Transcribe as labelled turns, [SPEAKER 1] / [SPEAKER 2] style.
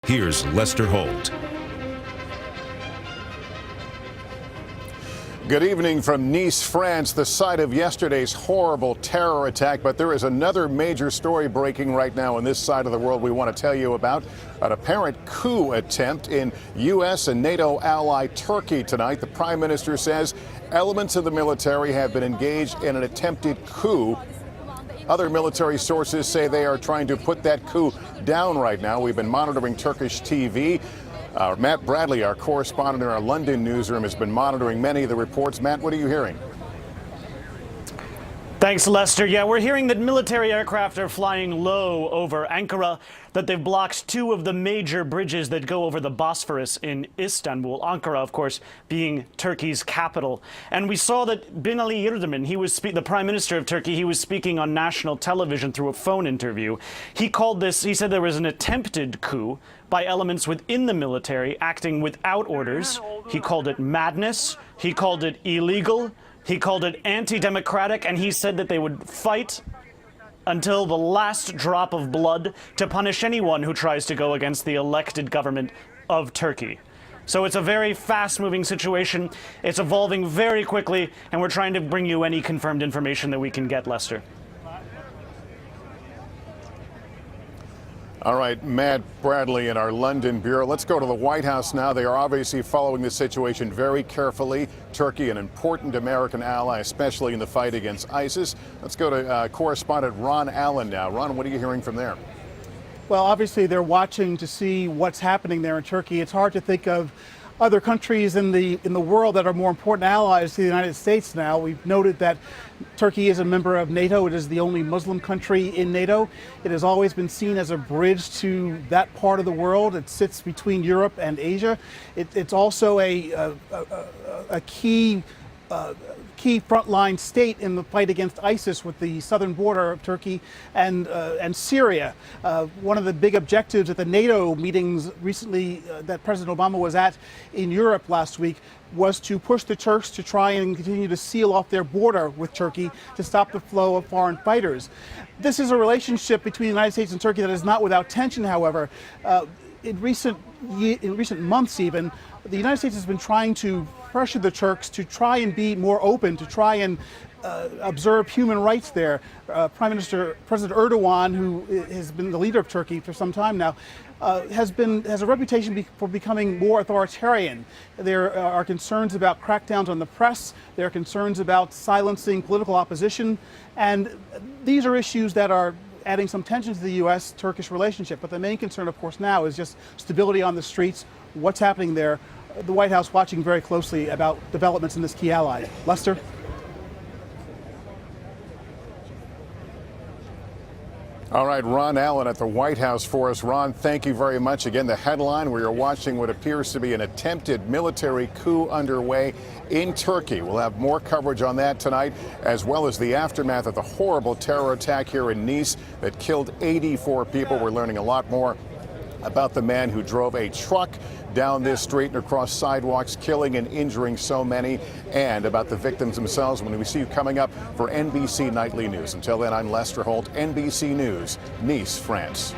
[SPEAKER 1] Here's Lester Holt.
[SPEAKER 2] Good evening from Nice, France, the site of yesterday's horrible terror attack. But there is another major story breaking right now on this side of the world we want to tell you about. An apparent coup attempt in U.S. and NATO ally Turkey tonight. The prime minister says elements of the military have been engaged in an attempted coup. Other military sources say they are trying to put that coup down right now. We've been monitoring Turkish TV. Matt Bradley, our correspondent in our London newsroom, has been monitoring many of the reports. Matt, what are you hearing?
[SPEAKER 3] Thanks, Lester. Yeah, we're hearing that military aircraft are flying low over Ankara, that they've blocked two of the major bridges that go over the Bosphorus in Istanbul. Ankara, of course, being Turkey's capital. And we saw that Binali Yildirim, he was the prime minister of Turkey, he was speaking on national television through a phone interview. He said there was an attempted coup by elements within the military acting without orders. He called it madness. He called it illegal. He called it anti-democratic, and he said that they would fight until the last drop of blood to punish anyone who tries to go against the elected government of Turkey. So it's a very fast-moving situation. It's evolving very quickly, and we're trying to bring you any confirmed information that we can get, Lester.
[SPEAKER 2] All right, Matt Bradley in our London bureau. Let's go to the White House now. They are obviously following the situation very carefully. Turkey, an important American ally, especially in the fight against ISIS. Let's go to correspondent Ron Allen now. Ron, what are you hearing from there?
[SPEAKER 4] Well, obviously they're watching to see what's happening there in Turkey. It's hard to think of other countries in the world that are more important allies to the United States now. We've noted that Turkey is a member of NATO. It is the only Muslim country in NATO. It has always been seen as a bridge to that part of the world. It sits between Europe and Asia. It's also a key frontline state in the fight against ISIS with the southern border of Turkey and Syria. One of the big objectives at the NATO meetings recently that President Obama was at in Europe last week was to push the Turks to try and continue to seal off their border with Turkey to stop the flow of foreign fighters. This is a relationship between the United States and Turkey that is not without tension, however. In recent months even, the United States has been trying to pressure the Turks to try and be more open, to try and observe human rights there. President Erdogan, who has been the leader of Turkey for some time now, has a reputation for becoming more authoritarian. There are concerns about crackdowns on the press. There are concerns about silencing political opposition. And these are issues that are adding some tension to the U.S.-Turkish relationship. But the main concern, of course, now is just stability on the streets, what's happening there. The White House watching very closely about developments in this key ally. Lester?
[SPEAKER 2] All right, Ron Allen at the White House for us. Ron, thank you very much. Again, the headline, we are watching what appears to be an attempted military coup underway in Turkey. We'll have more coverage on that tonight, as well as the aftermath of the horrible terror attack here in Nice that killed 84 people. We're learning a lot more about the man who drove a truck down this street and across sidewalks, killing and injuring so many, and about the victims themselves when we see you coming up for NBC Nightly News. Until then, I'm Lester Holt, NBC News, Nice, France.